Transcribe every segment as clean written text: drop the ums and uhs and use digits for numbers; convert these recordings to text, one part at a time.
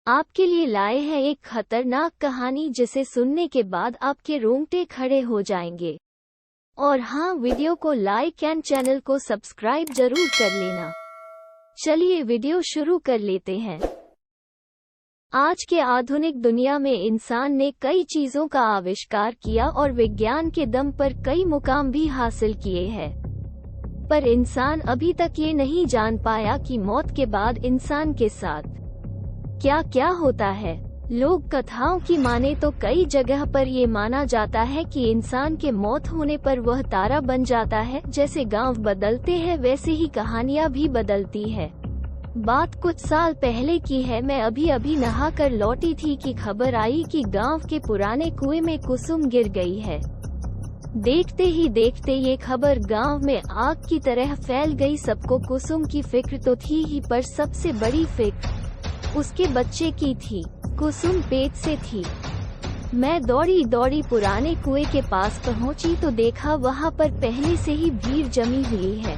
आपके लिए लाए हैं एक खतरनाक कहानी जिसे सुनने के बाद आपके रोंगटे खड़े हो जाएंगे। और हाँ, वीडियो को लाइक एंड चैनल को सब्सक्राइब जरूर कर लेना। चलिए वीडियो शुरू कर लेते हैं। आज के आधुनिक दुनिया में इंसान ने कई चीजों का आविष्कार किया और विज्ञान के दम पर कई मुकाम भी हासिल किए हैं। पर इंसान अभी तक ये नहीं जान पाया कि मौत के बाद इंसान के साथ क्या क्या होता है। लोक कथाओं की माने तो कई जगह पर ये माना जाता है कि इंसान के मौत होने पर वह तारा बन जाता है। जैसे गांव बदलते हैं वैसे ही कहानियां भी बदलती है। बात कुछ साल पहले की है। मैं अभी नहा कर लौटी थी कि खबर आई कि गांव के पुराने कुएं में कुसुम गिर गई है। देखते ही देखते ये खबर गांव में आग की तरह फैल गई। सबको कुसुम की फिक्र तो थी ही, पर सबसे बड़ी फिक्र उसके बच्चे की थी। कुसुम पेट से थी। मैं दौड़ी पुराने कुएं के पास पहुंची तो देखा वहां पर पहले से ही भीड़ जमी हुई है।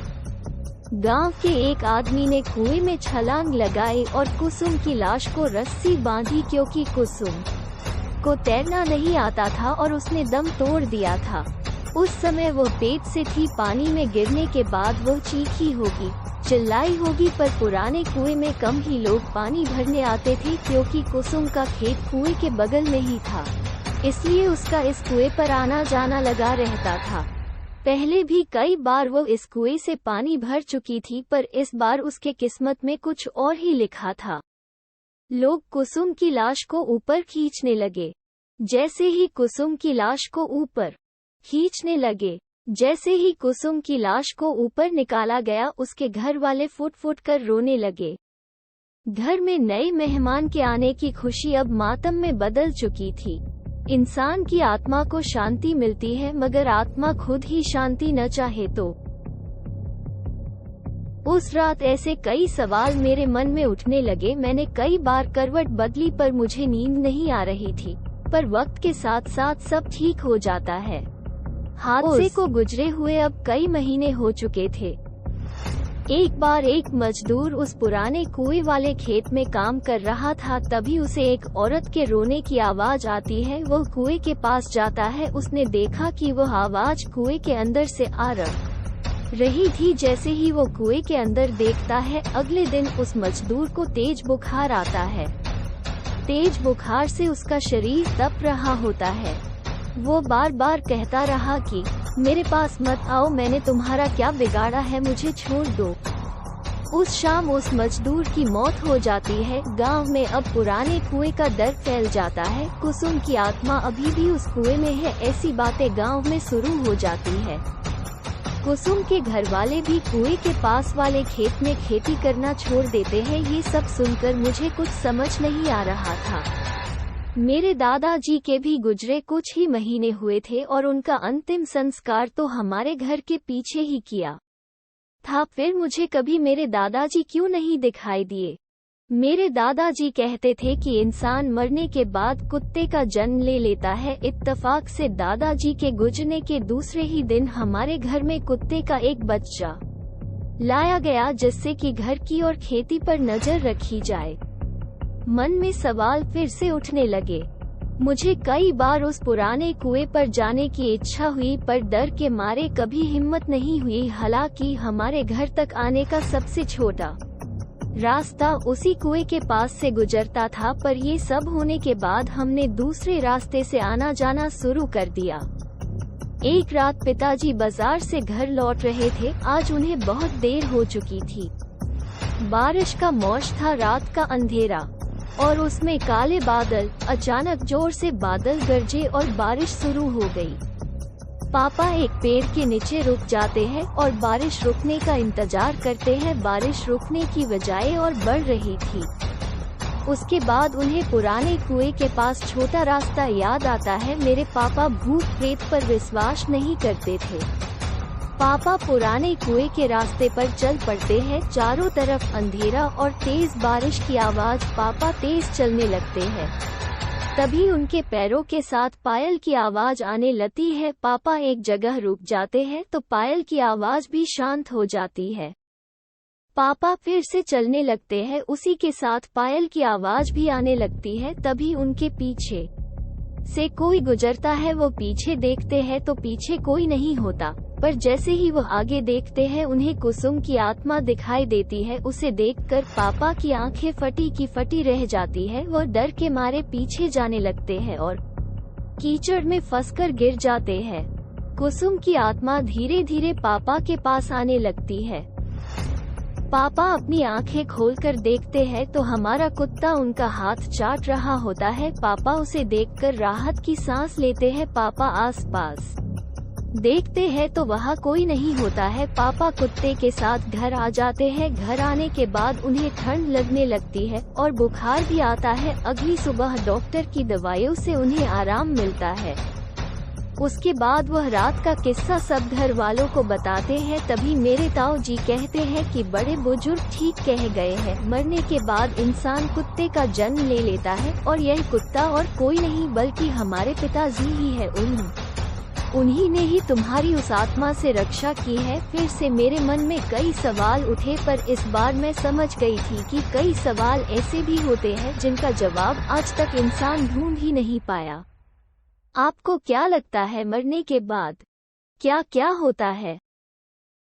गांव के एक आदमी ने कुएं में छलांग लगाई और कुसुम की लाश को रस्सी बांधी, क्योंकि कुसुम को तैरना नहीं आता था और उसने दम तोड़ दिया था। उस समय वो पेट से थी। पानी में गिरने के बाद वो चीखी होगी, चिल्लाई होगी, पर पुराने कुएं में कम ही लोग पानी भरने आते थे, क्योंकि कुसुम का खेत कुएं के बगल में ही था। इसलिए उसका इस कुएं पर आना जाना लगा रहता था। पहले भी कई बार वो इस कुएं से पानी भर चुकी थी, पर इस बार उसके किस्मत में कुछ और ही लिखा था। लोग कुसुम की लाश को ऊपर खींचने लगे। जैसे ही कुसुम की लाश को ऊपर खींचने लगे, जैसे ही कुसुम की लाश को ऊपर निकाला गया, उसके घर वाले फुट कर रोने लगे। घर में नए मेहमान के आने की खुशी अब मातम में बदल चुकी थी। इंसान की आत्मा को शांति मिलती है, मगर आत्मा खुद ही शांति न चाहे तो। उस रात ऐसे कई सवाल मेरे मन में उठने लगे। मैंने कई बार करवट बदली पर मुझे नींद नहीं आ रही थी। पर वक्त के साथ साथ सब ठीक हो जाता है। हादसे को गुजरे हुए अब कई महीने हो चुके थे। एक बार एक मजदूर उस पुराने कुएं वाले खेत में काम कर रहा था। तभी उसे एक औरत के रोने की आवाज आती है। वह कुएं के पास जाता है। उसने देखा कि वह आवाज कुएं के अंदर से आ रही थी। जैसे ही वो कुएं के अंदर देखता है, अगले दिन उस मजदूर को तेज बुखार आता है। तेज बुखार से उसका शरीर तप रहा होता है। वो बार बार कहता रहा कि मेरे पास मत आओ, मैंने तुम्हारा क्या बिगाड़ा है, मुझे छोड़ दो। उस शाम उस मजदूर की मौत हो जाती है। गांव में अब पुराने कुएं का डर फैल जाता है। कुसुम की आत्मा अभी भी उस कुएं में है, ऐसी बातें गांव में शुरू हो जाती है। कुसुम के घर वाले भी कुएं के पास वाले खेत में खेती करना छोड़ देते हैं। ये सब सुनकर मुझे कुछ समझ नहीं आ रहा था। मेरे दादाजी के भी गुजरे कुछ ही महीने हुए थे और उनका अंतिम संस्कार तो हमारे घर के पीछे ही किया था। फिर मुझे कभी मेरे दादाजी क्यों नहीं दिखाई दिए। मेरे दादाजी कहते थे कि इंसान मरने के बाद कुत्ते का जन्म ले लेता है। इत्तेफाक से दादाजी के गुजरने के दूसरे ही दिन हमारे घर में कुत्ते का एक बच्चा लाया गया, जिससे कि घर की और खेती पर नजर रखी जाए। मन में सवाल फिर से उठने लगे। मुझे कई बार उस पुराने कुएं पर जाने की इच्छा हुई, पर डर के मारे कभी हिम्मत नहीं हुई। हालांकि हमारे घर तक आने का सबसे छोटा रास्ता उसी कुएं के पास से गुजरता था, पर ये सब होने के बाद हमने दूसरे रास्ते से आना जाना शुरू कर दिया। एक रात पिताजी बाजार से घर लौट रहे थे। आज उन्हें बहुत देर हो चुकी थी। बारिश का मौसम था, रात का अंधेरा और उसमें काले बादल। अचानक जोर से बादल गरजे और बारिश शुरू हो गई। पापा एक पेड़ के नीचे रुक जाते हैं और बारिश रुकने का इंतजार करते हैं। बारिश रुकने की बजाय और बढ़ रही थी। उसके बाद उन्हें पुराने कुएं के पास छोटा रास्ता याद आता है। मेरे पापा भूत प्रेत पर विश्वास नहीं करते थे। पापा पुराने कुएं के रास्ते पर चल पड़ते हैं। चारों तरफ अंधेरा और तेज बारिश की आवाज। पापा तेज चलने लगते हैं। तभी उनके पैरों के साथ पायल की आवाज आने लगती है। पापा एक जगह रुक जाते हैं तो पायल की आवाज भी शांत हो जाती है। पापा फिर से चलने लगते हैं। उसी के साथ पायल की आवाज भी आने लगती है। तभी उनके पीछे से कोई गुजरता है। वो पीछे देखते हैं तो पीछे कोई नहीं होता, पर जैसे ही वो आगे देखते हैं उन्हें कुसुम की आत्मा दिखाई देती है। उसे देखकर पापा की आंखें फटी की फटी रह जाती है। वो डर के मारे पीछे जाने लगते हैं और कीचड़ में फंसकर गिर जाते हैं। कुसुम की आत्मा धीरे धीरे पापा के पास आने लगती है। पापा अपनी आंखें खोलकर देखते हैं तो हमारा कुत्ता उनका हाथ चाट रहा होता है। पापा उसे देखकर राहत की सांस लेते हैं। पापा आसपास देखते हैं तो वहाँ कोई नहीं होता है। पापा कुत्ते के साथ घर आ जाते हैं। घर आने के बाद उन्हें ठंड लगने लगती है और बुखार भी आता है। अगली सुबह डॉक्टर की दवाइयों से उन्हें आराम मिलता है। उसके बाद वह रात का किस्सा सब घर वालों को बताते हैं। तभी मेरे ताऊ जी कहते हैं कि बड़े बुजुर्ग ठीक कह गए हैं, मरने के बाद इंसान कुत्ते का जन्म ले लेता है और यह कुत्ता और कोई नहीं बल्कि हमारे पिताजी ही है। उन्हीं ने ही तुम्हारी उस आत्मा से रक्षा की है। फिर से मेरे मन में कई सवाल उठे, पर इस बार मैं समझ गई थी कि कई सवाल ऐसे भी होते हैं जिनका जवाब आज तक इंसान ढूंढ ही नहीं पाया। आपको क्या लगता है, मरने के बाद क्या क्या होता है?